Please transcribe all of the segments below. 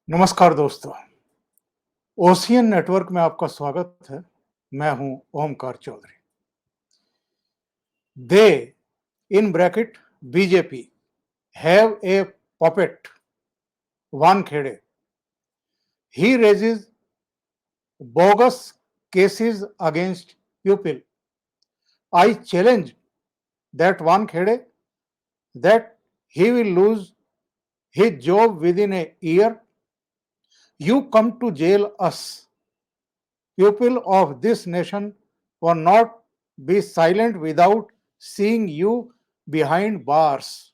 नमस्कार दोस्तों। Ocean network में आपका स्वागत है। मैं हूं Omkar Chaudhary. They in bracket BJP have a puppet Wankhede. He raises bogus cases against pupil. I challenge that Wankhede that he will lose his job within a year. You come to jail us. People of this nation will not be silent without seeing you behind bars.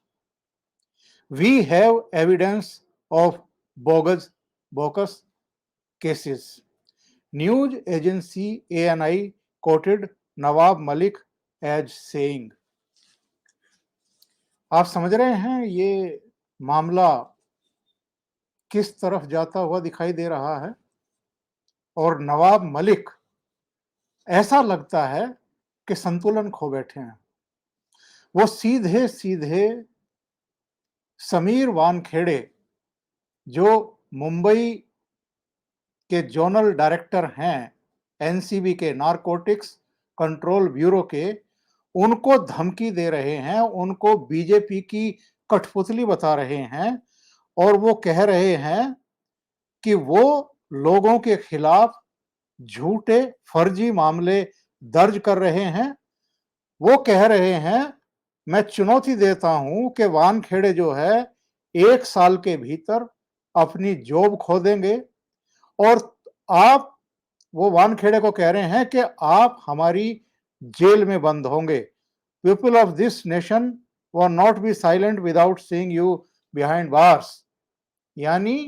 We have evidence of bogus cases. News agency ANI quoted Nawab Malik as saying. आप समझ रहे हैं ये मामला किस तरफ जाता हुआ दिखाई दे रहा है। और नवाब मलिक ऐसा लगता है कि संतुलन खो बैठे हैं। वो सीधे सीधे समीर वानखेड़े जो मुंबई के जोनल डायरेक्टर हैं एनसीबी के नारकोटिक्स कंट्रोल ब्यूरो के, उनको धमकी दे रहे हैं, उनको बीजेपी की कठपुतली बता रहे हैं और वो कह रहे हैं कि वो लोगों के खिलाफ झूठे फर्जी मामले दर्ज कर रहे हैं। वो कह रहे हैं, मैं चुनौती देता हूं कि वानखेड़े जो है 1 साल के भीतर अपनी जॉब खो देंगे और आप, वो वानखेड़े को कह रहे हैं कि आप हमारी जेल में बंद होंगे। People of this nation will not be silent without seeing you behind bars. यानी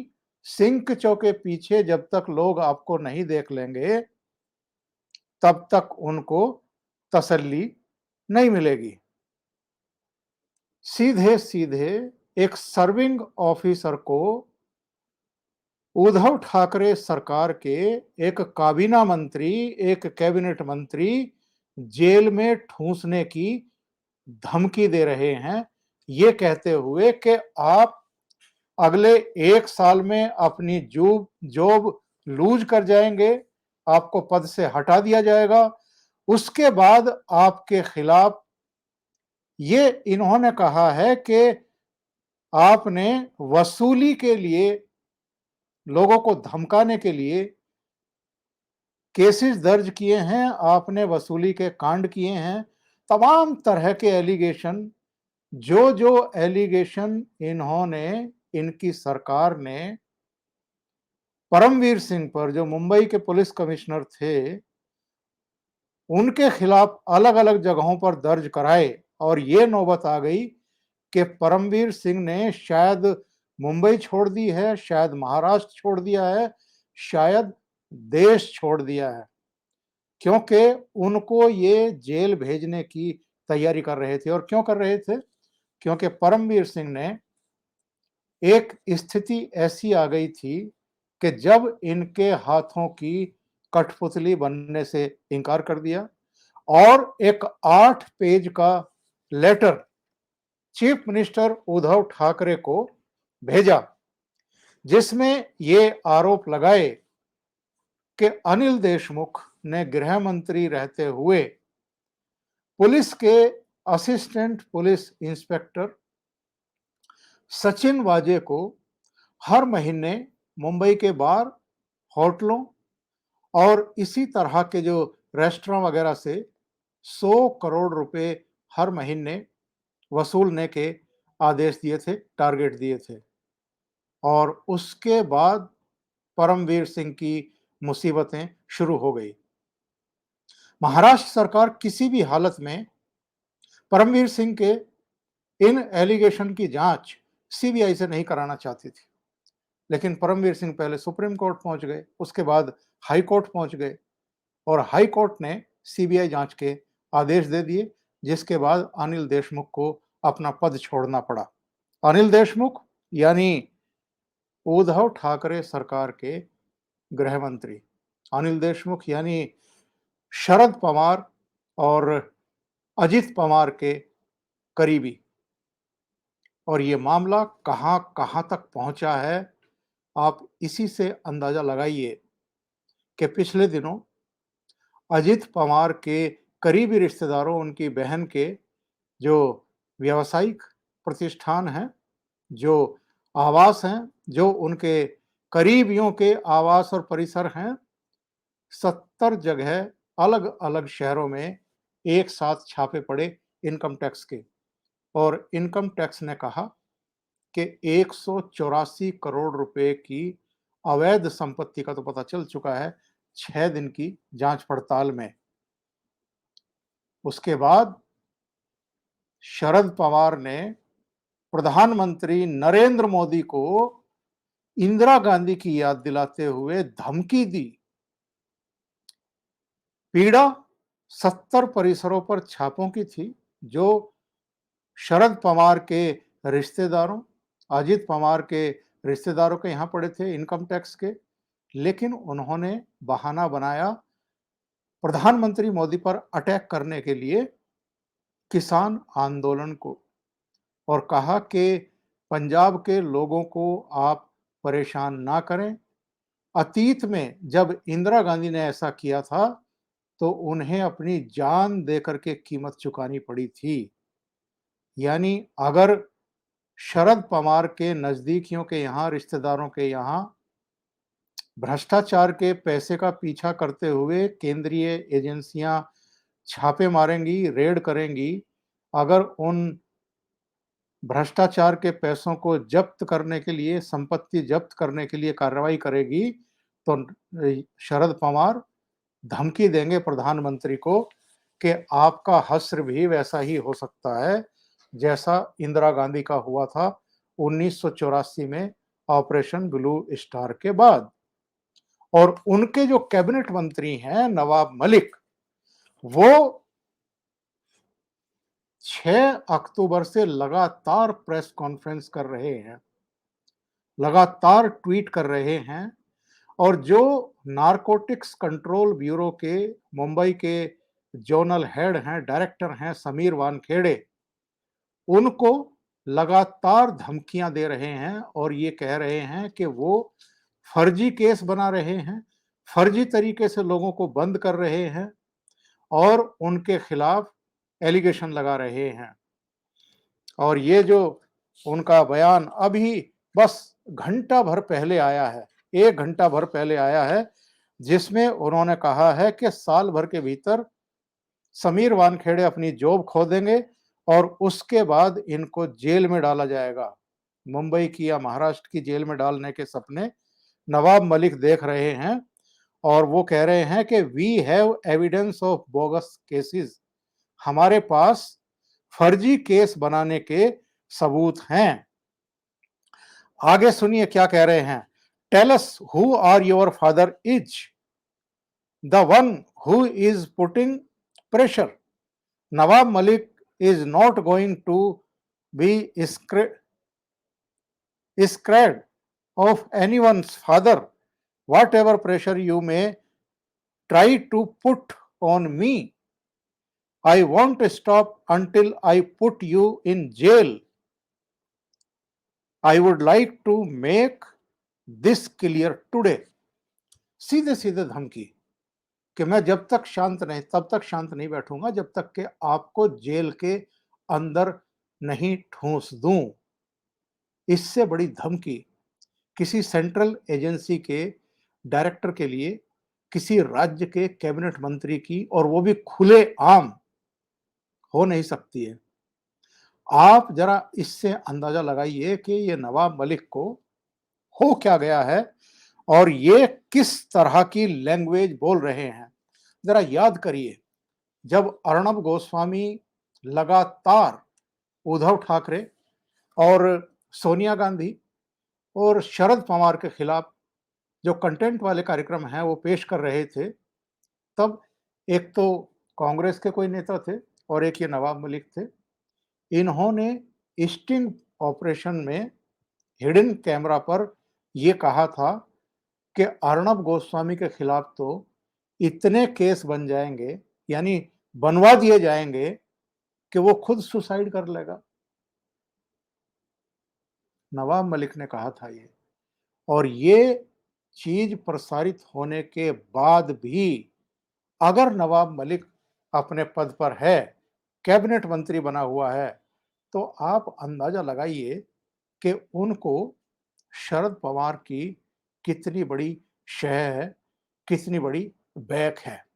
सिंक चौके पीछे जब तक लोग आपको नहीं देख लेंगे तब तक उनको तसल्ली नहीं मिलेगी। सीधे सीधे एक सर्विंग ऑफिसर को उद्धव ठाकरे सरकार के एक काबीना मंत्री, एक कैबिनेट मंत्री जेल में ठूंसने की धमकी दे रहे हैं, ये कहते हुए कि आप अगले 1 साल में अपनी जॉब लूज कर जाएंगे, आपको पद से हटा दिया जाएगा, उसके बाद आपके खिलाफ ये इन्होंने कहा है कि आपने वसूली के लिए, लोगों को धमकाने के लिए केसेस दर्ज किए हैं, आपने वसूली के कांड किए हैं। तमाम तरह के एलिगेशन, जो एलिगेशन इन्होंने, इनकी सरकार ने परमवीर सिंह पर, जो मुंबई के पुलिस कमिश्नर थे, उनके खिलाफ अलग अलग जगहों पर दर्ज कराए और ये नौबत आ गई कि परमवीर सिंह ने शायद मुंबई छोड़ दी है, शायद महाराष्ट्र छोड़ दिया है, शायद देश छोड़ दिया है, क्योंकि उनको ये जेल भेजने की तैयारी कर रहे थे। और क्यों कर रहे थे? क्योंकि परमवीर सिंह ने, एक स्थिति ऐसी आ गई थी कि जब इनके हाथों की कठपुतली बनने से इनकार कर दिया और एक 8 पेज का letter chief minister Uddhav Thackeray को भेजा, जिसमें ये आरोप लगाए कि अनिल देशमुख ने गृह मंत्री रहते हुए पुलिस के असिस्टेंट पुलिस इंस्पेक्टर सचिन वाजे को हर महीने मुंबई के बार, होटलों और इसी तरह के जो रेस्टोरेंट वगैरह से 100 करोड़ रुपए हर महीने वसूलने के आदेश दिए थे, टारगेट दिए थे। और उसके बाद परमवीर सिंह की मुसीबतें शुरू हो गई। महाराष्ट्र सरकार किसी भी हालत में परमवीर सिंह के इन एलिगेशन की जांच सीबीआई से नहीं कराना चाहती थी, लेकिन परमवीर सिंह पहले सुप्रीम कोर्ट पहुंच गए, उसके बाद हाई कोर्ट पहुंच गए और हाई कोर्ट ने सीबीआई जांच के आदेश दे दिए, जिसके बाद अनिल देशमुख को अपना पद छोड़ना पड़ा। अनिल देशमुख यानी उद्धव ठाकरे सरकार के गृह मंत्री, अनिल देशमुख यानी शरद पवार और अजित पवार के करीबी। और ये मामला कहां कहां तक पहुंचा है, आप इसी से अंदाजा लगाइए कि पिछले दिनों अजित पवार के करीबी रिश्तेदारों, उनकी बहन के जो व्यावसायिक प्रतिष्ठान हैं, जो आवास हैं, जो उनके करीबियों के आवास और परिसर हैं, 70 जगह अलग-अलग शहरों में एक साथ छापे पड़े इनकम टैक्स के, और इनकम टैक्स ने कहा कि 184 करोड़ रुपए की अवैध संपत्ति का तो पता चल चुका है 6 दिन की जांच पड़ताल में। उसके बाद शरद पवार ने प्रधानमंत्री नरेंद्र मोदी को इंदिरा गांधी की याद दिलाते हुए धमकी दी। पीड़ा 70 परिसरों पर छापों की थी, जो शरद पवार के रिश्तेदारों, अजित पवार के रिश्तेदारों के यहां पड़े थे इनकम टैक्स के। लेकिन उन्होंने बहाना बनाया प्रधानमंत्री मोदी पर अटैक करने के लिए किसान आंदोलन को, और कहा कि पंजाब के लोगों को आप परेशान ना करें। अतीत में जब इंदिरा गांधी ने ऐसा किया था, तो उन्हें अपनी जान देकर के कीमत चुकानी पड़ी थी। यानी अगर शरद पवार के नजदीकियों के यहाँ, रिश्तेदारों के यहाँ भ्रष्टाचार के पैसे का पीछा करते हुए केंद्रीय एजेंसियां छापे मारेंगी, रेड करेंगी, अगर उन भ्रष्टाचार के पैसों को जब्त करने के लिए, संपत्ति जब्त करने के लिए कार्रवाई करेगी, तो शरद पवार धमकी देंगे प्रधानमंत्री को कि आपका हश्र भी वैसा ही हो सकता है जैसा इंदिरा गांधी का हुआ था 1984 में ऑपरेशन ब्लू स्टार के बाद। और उनके जो कैबिनेट मंत्री हैं नवाब मलिक, वो 6 अक्टूबर से लगातार प्रेस कॉन्फ्रेंस कर रहे हैं, लगातार ट्वीट कर रहे हैं, और जो नारकोटिक्स कंट्रोल ब्यूरो के मुंबई के जोनल हेड हैं, डायरेक्टर हैं समीर वानखेड़े, उनको लगातार धमकियां दे रहे हैं और ये कह रहे हैं कि वो फर्जी केस बना रहे हैं, फर्जी तरीके से लोगों को बंद कर रहे हैं और उनके खिलाफ एलिगेशन लगा रहे हैं। और ये जो उनका बयान अभी बस घंटा भर पहले आया है, 1 घंटा भर पहले आया है, जिसमें उन्होंने कहा है कि साल भर के भीतर समीर वानखेड़े अपनी जॉब खो देंगे और उसके बाद इनको जेल में डाला जाएगा। मुंबई की या महाराष्ट्र की जेल में डालने के सपने नवाब मलिक देख रहे हैं, और वो कह रहे हैं कि we have evidence of bogus cases, हमारे पास फर्जी केस बनाने के सबूत हैं। आगे सुनिए क्या कह रहे हैं। Tell us who are your father is the one who is putting pressure. Nawab Malik is not going to be scared of anyone's father, whatever pressure you may try to put on me. I won't stop until I put you in jail. I would like to make this clear today. सीधे सीधे धमकी कि मैं जब तक शांत नहीं, तब तक शांत नहीं बैठूंगा जब तक कि आपको जेल के अंदर नहीं ठूंस दूं। इससे बड़ी धमकी किसी सेंट्रल एजेंसी के डायरेक्टर के लिए, किसी राज्य के कैबिनेट मंत्री की, और वो भी खुले आम, हो नहीं सकती है। आप जरा इससे अंदाजा लगाइए कि ये नवाब मलिक को हो क्या गया है और ये किस तरह की लैंग्वेज बोल रहे हैं। जरा याद करिए, जब अर्णब गोस्वामी लगातार उद्धव ठाकरे और सोनिया गांधी और शरद पवार के खिलाफ जो कंटेंट वाले कार्यक्रम हैं वो पेश कर रहे थे, तब एक तो कांग्रेस के कोई नेता थे और एक ये नवाब मलिक थे। इन्होंने स्टिंग ऑपरेशन में हिडन कैमरा पर ये कहा था कि अर्णब गोस्वामी के खिलाफ तो इतने केस बन जाएंगे, यानी बनवा दिए जाएंगे, कि वो खुद सुसाइड कर लेगा। नवाब मलिक ने कहा था ये, और ये चीज प्रसारित होने के बाद भी अगर नवाब मलिक अपने पद पर है, कैबिनेट मंत्री बना हुआ है, तो आप अंदाजा लगाइए कि उनको शरद पवार की कितनी बड़ी शह है, कितनी बड़ी बैक है।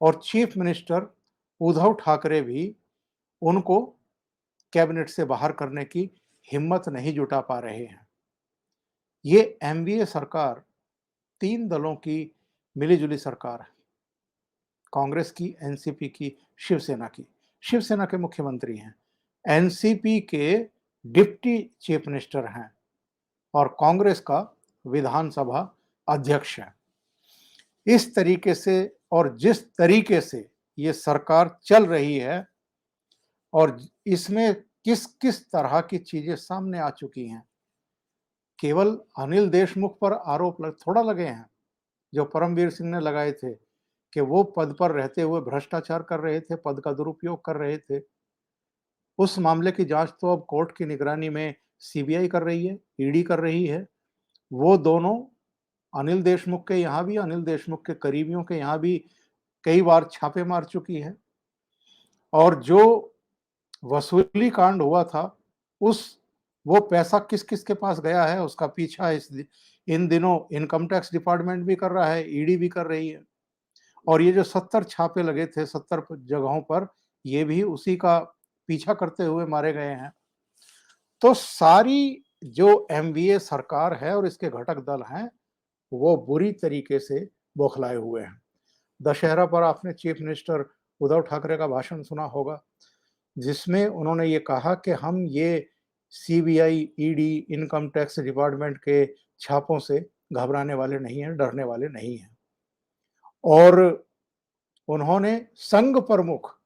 और चीफ मिनिस्टर उद्धव ठाकरे भी उनको कैबिनेट से बाहर करने की हिम्मत नहीं जुटा पा रहे हैं। ये एनडीए सरकार 3 दलों की मिली-जुली सरकार है। कांग्रेस की, एनसीपी की, शिवसेना की। शिवसेना के मुख्यमंत्री हैं, एनसीपी के डिप्टी चीफ मिनिस्टर हैं और कांग्रेस का विधानसभा अध्यक्ष है। इस तरीके से और जिस तरीके से ये सरकार चल रही है और इसमें किस-किस तरह की चीजें सामने आ चुकी हैं। केवल अनिल देशमुख पर आरोप थोड़ा लगे हैं, जो परमवीर सिंह ने लगाए थे कि वो पद पर रहते हुए भ्रष्टाचार कर रहे थे, पद का दुरुपयोग कर रहे थे। उस मामले की जांच तो अब कोर्ट की निगरानी में सीबीआई कर रही है, ईडी कर रही है। वो दोनों अनिल देशमुख के यहाँ भी, अनिल देशमुख के करीबियों के यहाँ भी कई बार छापे मार चुकी है। और जो वसूली कांड हुआ था, उस वो पैसा किस-किस के पास गया है, उसका पीछा इन दिनों इनकम टैक्स डिपार्टमेंट भी कर रहा है, ईडी भी कर रही है। और ये जो 70 छापे लगे थे 70 जगहों पर, ये भी उसी का पीछा करते हुए मारे गए हैं। तो सारी जो एमवीए सरकार है और इसके घटक दल हैं, वो बुरी तरीके से बौखलाए हुए हैं। दशहरा पर आपने चीफ मिनिस्टर उद्धव ठाकरे का भाषण सुना होगा, जिसमें उन्होंने ये कहा कि हम ये CBI, ED, income tax department के छापों से घबराने वाले नहीं हैं, डरने वाले नहीं हैं। और उन्होंने संघ प्रमुख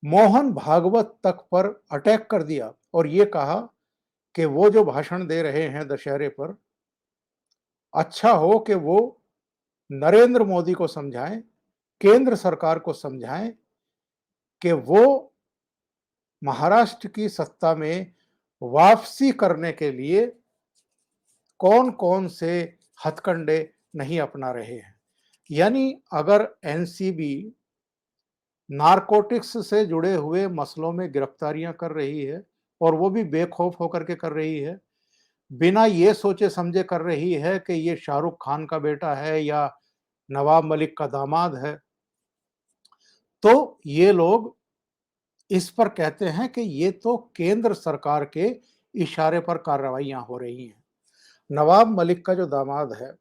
मोहन भागवत तक पर अटैक कर दिया और ये कहा कि वो जो भाषण दे रहे हैं दशहरे पर, अच्छा हो कि वो नरेंद्र मोदी को समझाएं, केंद्र सरकार को समझाएं कि वो महाराष्ट्र की सत्ता में वापसी करने के लिए कौन-कौन से हथकंडे नहीं अपना रहे हैं। यानी अगर एनसीबी नारकोटिक्स से जुड़े हुए मसलों में गिरफ्तारियां कर रही है और वो भी बेखौफ होकर के कर रही है, बिना ये सोचे समझे कर रही है कि ये शाहरुख खान का बेटा है या नवाब मलिक का दामाद है, तो ये लोग इस पर कहते हैं कि ये तो केंद्र सरकार के इशारे पर कार्रवाइयां हो रही हैं। नवाब मलिक का जो दामाद है,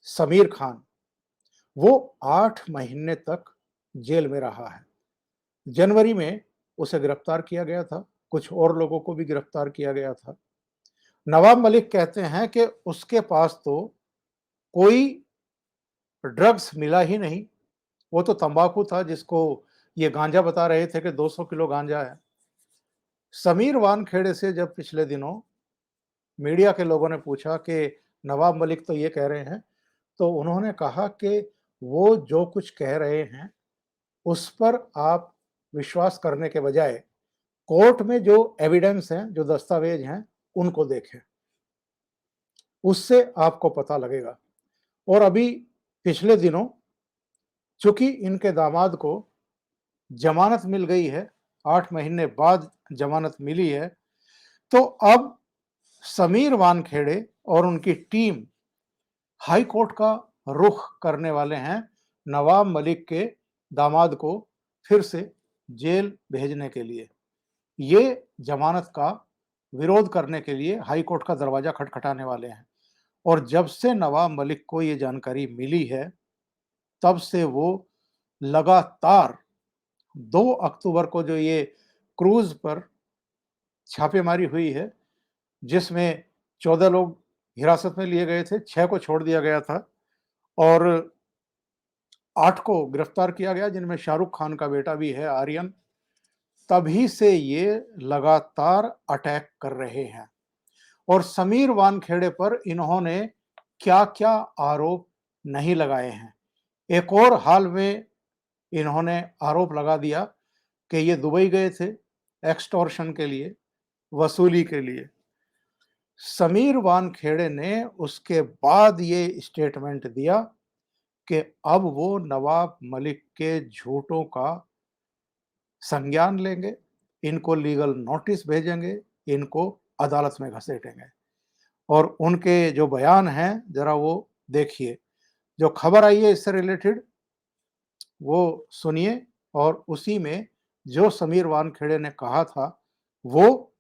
समीर खान, वो 8 महीने तक जेल में रहा है। जनवरी में उसे गिरफ्तार किया गया था, कुछ और लोगों को भी गिरफ्तार किया गया था। नवाब मलिक कहते हैं कि उसके पास तो कोई ड्रग्स मिला ही नहीं, वो तो तंबाकू था जिसको ये गांजा बता रहे थे कि 200 किलो गांजा है। समीर वानखेड़े से जब पिछले दिनों मीडिया के लोगों ने पूछा कि नवाब मलिक तो ये कह रहे हैं, तो उन्होंने कहा कि वो जो कुछ कह रहे हैं, उस पर आप विश्वास करने के बजाय कोर्ट में जो एविडेंस हैं, जो दस्तावेज हैं, उनको देखें। उससे आपको पता लगेगा। और अभी पिछले दिनों चूंकि इनके दामाद को जमानत मिल गई है, 8 महीने बाद जमानत मिली है, तो अब समीर वानखेड़े और उनकी टीम हाई कोर्ट का रुख करने वाले हैं नवाब मलिक के दामाद को फिर से जेल भेजने के लिए। ये जमानत का विरोध करने के लिए हाई कोर्ट का दरवाजा खटखटाने वाले हैं। और जब से नवाब मलिक को ये जानकारी मिली है, तब से वो लगातार 2 अक्टूबर को जो ये क्रूज पर छापेमारी हुई है, जिसमें 14 लोग हिरासत में लिए गए थे, 6 को छोड़ दिया गया था और 8 को गिरफ्तार किया गया, जिनमें शाहरुख खान का बेटा भी है, आर्यन। तभी से ये लगातार अटैक कर रहे हैं। और समीर वानखेड़े पर इन्होंने क्या-क्या आरोप नहीं लगाए हैं। एक और हाल में इन्होंने आरोप लगा दिया कि ये दुबई गए थे एक्सटॉर्शन के लिए, वसूली के लिए। समीर वानखेड़े ने उसके बाद ये स्टेटमेंट दिया कि अब वो नवाब मलिक के झूठों का संज्ञान लेंगे, इनको लीगल नोटिस भेजेंगे, इनको अदालत में घसीटेंगे। और उनके जो बयान हैं जरा वो देखिए। जो खबर आई है इससे रिलेटेड वो सुनिए, और उसी में जो समीर वानखेड़े ने कहा था वो,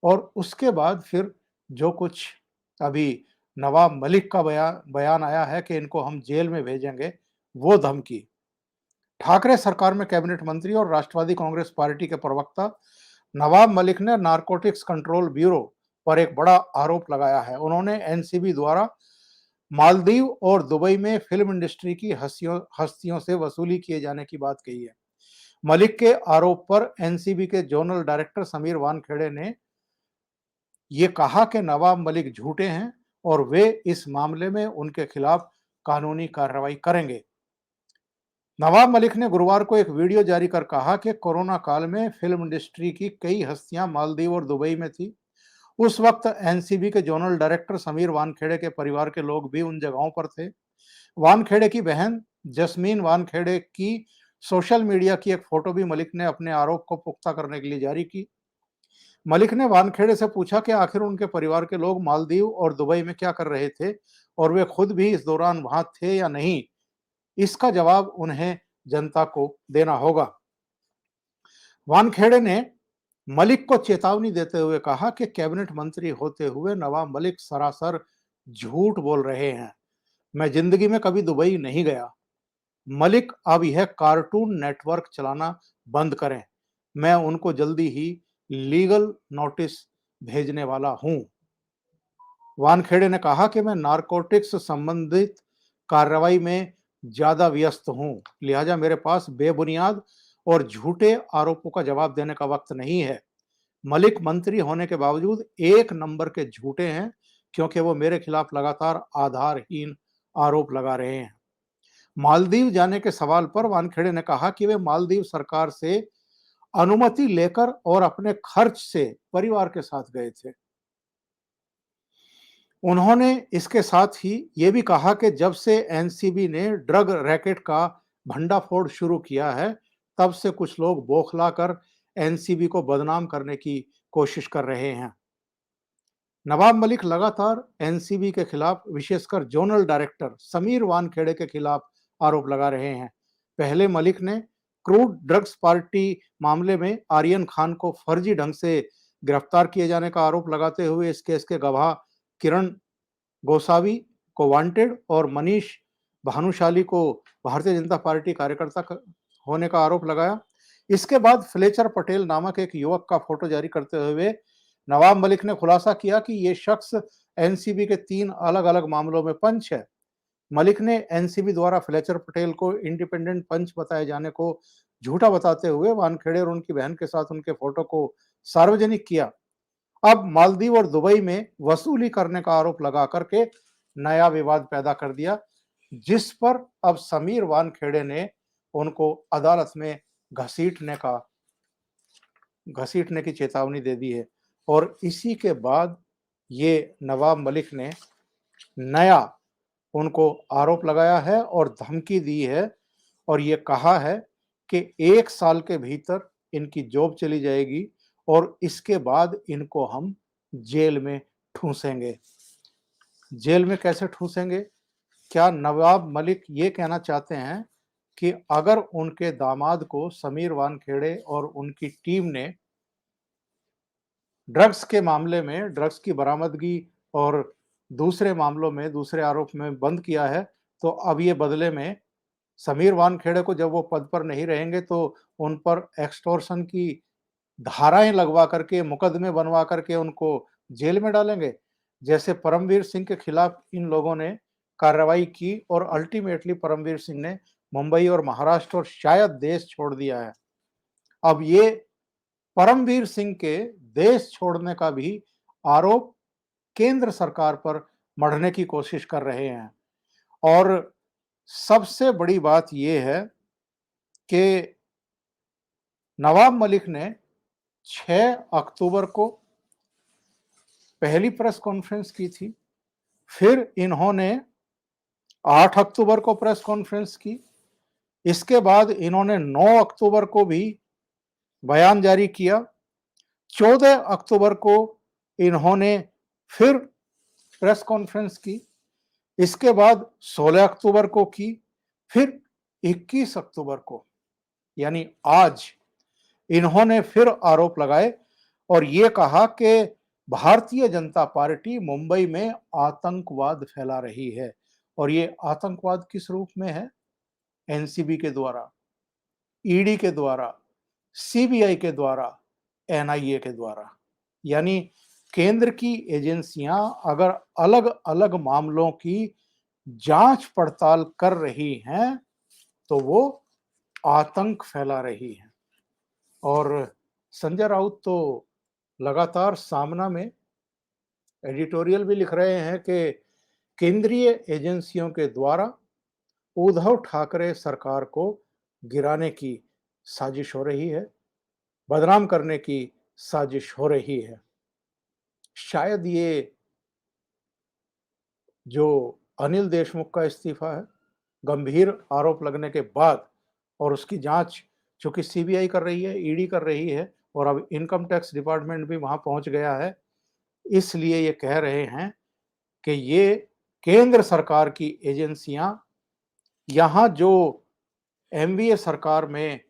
और उसके बाद फिर जो कुछ अभी नवाब मलिक का बयान आया है कि इनको हम जेल में भेजेंगे, वो धमकी। ठाकरे सरकार में कैबिनेट मंत्री और राष्ट्रवादी कांग्रेस पार्टी के प्रवक्ता नवाब मलिक ने नारकोटिक्स कंट्रोल ब्यूरो पर एक बड़ा आरोप लगाया है। उन्होंने एनसीबी द्वारा मालदीव और दुबई में फिल्म इंडस्ट्री की हस्तियों से वसूली किए जाने की बात कही है। मलिक के आरोप पर एनसीबी के जोनल डायरेक्टर समीर वानखेड़े ने ये कहा कि नवाब मलिक झूठे हैं और वे इस मामले में उनके खिलाफ कानूनी कार्रवाई करेंगे। नवाब मलिक ने गुरुवार को एक वीडियो जारी कर कहा कि कोरोना काल में फिल्म इंडस्ट्री की कई हस्तियां मालदीव और दुबई में थी। उस वक्त एनसीबी के जोनल डायरेक्टर समीर वानखेड़े के परिवार के लोग भी उन जगहों पर थे। वानखेड़े की बहन जस्मीन वानखेड़े की सोशल मीडिया की एक फोटो भी मलिक ने अपने आरोप को पुख्ता करने के लिए जारी की। मलिक ने वानखेड़े से पूछा कि आखिर उनके परिवार के लोग मालदीव और दुबई में क्या कर रहे थे और वे खुद भी इस दौरान वहां थे या नहीं। इसका जवाब उन्हें जनता को देना होगा। वानखेड़े ने मलिक को चेतावनी देते हुए कहा कि कैबिनेट मंत्री होते हुए नवाब मलिक सरासर झूठ बोल रहे हैं। मैं जिंदगी में कभी दुबई नहीं गया। मलिक अब यह कार्टून नेटवर्क चलाना बंद करें। मैं उनको जल्दी ही लीगल नोटिस भेजने वाला हूं। वानखेड़े ने कहा कि मैं नारकोटिक्स संबंधित कार्रवाई में ज्यादा व्यस्त हूं, लिहाजा मेरे पास बेबुनियाद और झूठे आरोपों का जवाब देने का वक्त नहीं है। मलिक मंत्री होने के बावजूद एक नंबर के झूठे हैं, क्योंकि वो मेरे खिलाफ लगातार आधारहीन आरोप लगा रहे हैं। मालदीव जाने के सवाल पर वानखेड़े ने कहा कि वे मालदीव सरकार से अनुमति लेकर और अपने खर्च से परिवार के साथ गए थे। उन्होंने इसके साथ ही ये भी कहा कि जब से एनसीबी ने ड्रग रैकेट का भंडाफोड़ शुरू किया है, तब से कुछ लोग बौखलाकर एनसीबी को बदनाम करने की कोशिश कर रहे हैं। नवाब मलिक लगातार एनसीबी के खिलाफ, विशेषकर जोनल डायरेक्टर समीर वानखेड़े के खिलाफ आरोप लगा रहे हैं। पहले मलिक ने क्रूड ड्रग्स पार्टी मामले में आर्यन खान को फर्जी ढंग से गिरफ्तार किए जाने का आरोप लगाते हुए इस केस के गवाह किरण गोसावी को वांटेड और मनीष भानुशाली को भारतीय जनता पार्टी कार्यकर्ता होने का आरोप लगाया। इसके बाद फ्लेचर पटेल नामक एक युवक का फोटो जारी करते हुए नवाब मलिक ने खुलासा किया कि ये शख्स एनसीबी के 3 अलग-अलग मामलों में पंच है। मलिक ने एनसीबी द्वारा फ्लेचर पटेल को इंडिपेंडेंट पंच बताए जाने को झूठा बताते हुए वानखेड़े और उनकी बहन के साथ उनके फोटो को सार्वजनिक किया। अब मालदीव और दुबई में वसूली करने का आरोप लगा करके नया विवाद पैदा कर दिया, जिस पर अब समीर वानखेड़े ने उनको अदालत में घसीटने का घसीटने की चेतावनी दे दी है। और इसी के बाद ये नवाब मलिक ने नया उनको आरोप लगाया है और धमकी दी है, और ये कहा है कि 1 साल के भीतर इनकी जॉब चली जाएगी और इसके बाद इनको हम जेल में ठूंसेंगे। जेल में कैसे ठूंसेंगे? क्या नवाब मलिक ये कहना चाहते हैं कि अगर उनके दामाद को समीर वानखेड़े और उनकी टीम ने ड्रग्स के मामले में ड्रग्स की बरामदगी और दूसरे मामलों में, दूसरे आरोप में बंद किया है, तो अब ये बदले में समीर वानखेड़े को जब वो पद पर नहीं रहेंगे तो उन पर एक्सटॉर्शन की धाराएं लगवा करके, मुकदमे बनवा करके उनको जेल में डालेंगे। जैसे परमवीर सिंह के खिलाफ इन लोगों ने कार्रवाई की और अल्टीमेटली परमवीर सिंह ने मुंबई और महाराष्ट्र और शायद देश छोड़ दिया है। अब ये परमवीर सिंह के देश छोड़ने का भी आरोप केंद्र सरकार पर मढ़ने की कोशिश कर रहे हैं। और सबसे बड़ी बात यह है कि नवाब मलिक ने 6 अक्टूबर को पहली प्रेस कॉन्फ्रेंस की थी, फिर इन्होंने 8 अक्टूबर को प्रेस कॉन्फ्रेंस की, इसके बाद इन्होंने 9 अक्टूबर को भी बयान जारी किया, 14 अक्टूबर को इन्होंने फिर प्रेस कॉन्फ्रेंस की, इसके बाद 16 अक्टूबर को की, फिर 21 अक्टूबर को यानी आज इन्होंने फिर आरोप लगाए और ये कहा कि भारतीय जनता पार्टी मुंबई में आतंकवाद फैला रही है। और ये आतंकवाद किस रूप में है? एनसीबी के द्वारा, ईडी के द्वारा, सीबीआई के द्वारा, एनआईए के द्वारा। यानी केंद्र की एजेंसियां अगर अलग-अलग मामलों की जांच पड़ताल कर रही हैं, तो वो आतंक फैला रही हैं। और संजय राउत तो लगातार सामना में एडिटोरियल भी लिख रहे हैं कि केंद्रीय एजेंसियों के द्वारा उद्धव ठाकरे सरकार को गिराने की साजिश हो रही है, बदनाम करने की साजिश हो रही है। शायद ये जो अनिल देशमुख का इस्तीफा है, गंभीर आरोप लगने के बाद और उसकी जांच चूंकि सीबीआई कर रही है, ईडी कर रही है और अब इनकम टैक्स डिपार्टमेंट भी वहां पहुंच गया है, इसलिए ये कह रहे हैं कि ये केंद्र सरकार की एजेंसियां यहां जो एमवीए सरकार में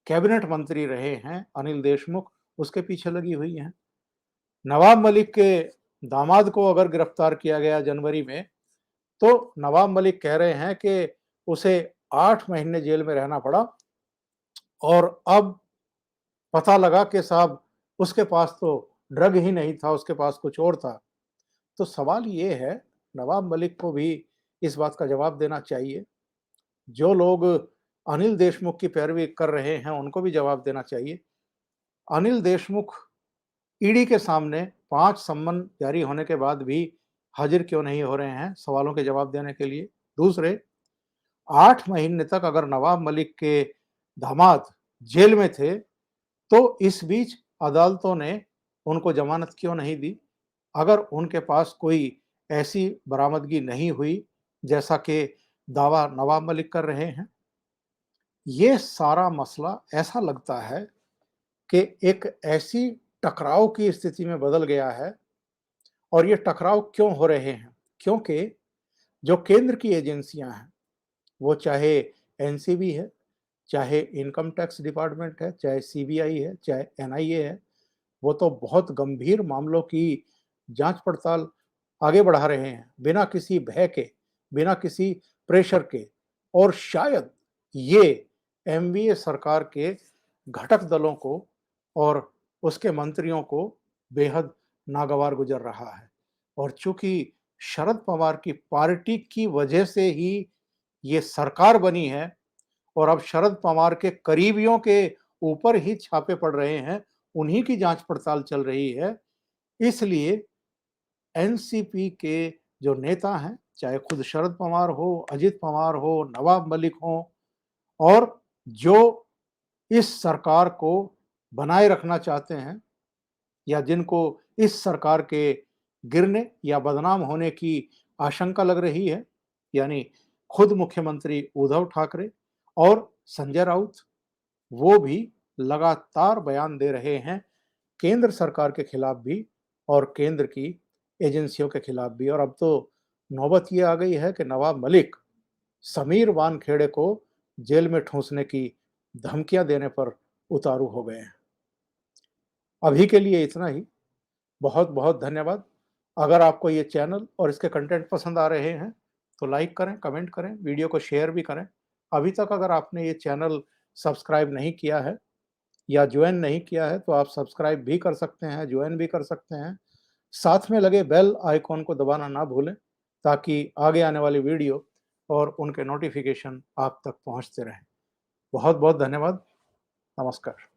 कैबिनेट मंत्री रहे हैं अनिल देशमुख, उसके पीछे लगी हुई हैं। नवाब मलिक के दामाद को अगर गिरफ्तार किया गया जनवरी में, तो नवाब मलिक कह रहे हैं कि उसे 8 महीने जेल में रहना पड़ा और अब पता लगा कि साहब उसके पास तो ड्रग ही नहीं था, उसके पास कुछ और था। तो सवाल ये है, नवाब मलिक को भी इस बात का जवाब देना चाहिए। जो लोग अनिल देशमुख की पैरवी कर रहे हैं, उनको भी जवाब देना चाहिए। अनिल देशमुख ईडी के सामने 5 सम्मन जारी होने के बाद भी हाजिर क्यों नहीं हो रहे हैं सवालों के जवाब देने के लिए? दूसरे, 8 महीने तक अगर नवाब मलिक के दामाद जेल में थे, तो इस बीच अदालतों ने उनको जमानत क्यों नहीं दी? अगर उनके पास कोई ऐसी बरामदगी नहीं हुई, जैसा कि दावा नवाब मलिक कर रहे हैं। ये सारा मसला ऐसा लगता है कि एक ऐसी टकराव की स्थिति में बदल गया है। और ये टकराव क्यों हो रहे हैं? क्योंकि जो केंद्र की एजेंसियां हैं, वो चाहे एनसीबी है, चाहे इनकम टैक्स डिपार्टमेंट है, चाहे सीबीआई है, चाहे एनआईए है, वो तो बहुत गंभीर मामलों की जांच पड़ताल आगे बढ़ा रहे हैं, बिना किसी भय के, बिना किसी प्रेशर के। और शायद ये एमवीए सरकार के घटक दलों को और उसके मंत्रियों को बेहद नागवार गुजर रहा है। और चूंकि शरद पवार की पार्टी की वजह से ही ये सरकार बनी है और अब शरद पवार के करीबियों के ऊपर ही छापे पड़ रहे हैं, उन्हीं की जांच पड़ताल चल रही है, इसलिए एनसीपी के जो नेता हैं, चाहे खुद शरद पवार हो, अजित पवार हो, नवाब मलिक हो, और जो इस सरकार को बनाए रखना चाहते हैं या जिनको इस सरकार के गिरने या बदनाम होने की आशंका लग रही है, यानी खुद मुख्यमंत्री उद्धव ठाकरे और संजय राउत, वो भी लगातार बयान दे रहे हैं केंद्र सरकार के खिलाफ भी और केंद्र की एजेंसियों के खिलाफ भी। और अब तो नौबत ये आ गई है कि नवाब मलिक समीर वानखेड़े को जेल में ठूंसने की धमकियां देने पर उतारू हो गए हैं। अभी के लिए इतना ही। बहुत बहुत धन्यवाद। अगर आपको ये चैनल और इसके कंटेंट पसंद आ रहे हैं, तो लाइक करें, कमेंट करें, वीडियो को शेयर भी करें। अभी तक अगर आपने ये चैनल सब्सक्राइब नहीं किया है या ज्वाइन नहीं किया है, तो आप सब्सक्राइब भी कर सकते हैं, ज्वाइन भी कर सकते हैं। साथ में लगे बेल आइकॉन को दबाना ना भूलें, ताकि आगे आने वाली वीडियो और उनके नोटिफिकेशन आप तक पहुंचते रहें। बहुत बहुत धन्यवाद। नमस्कार।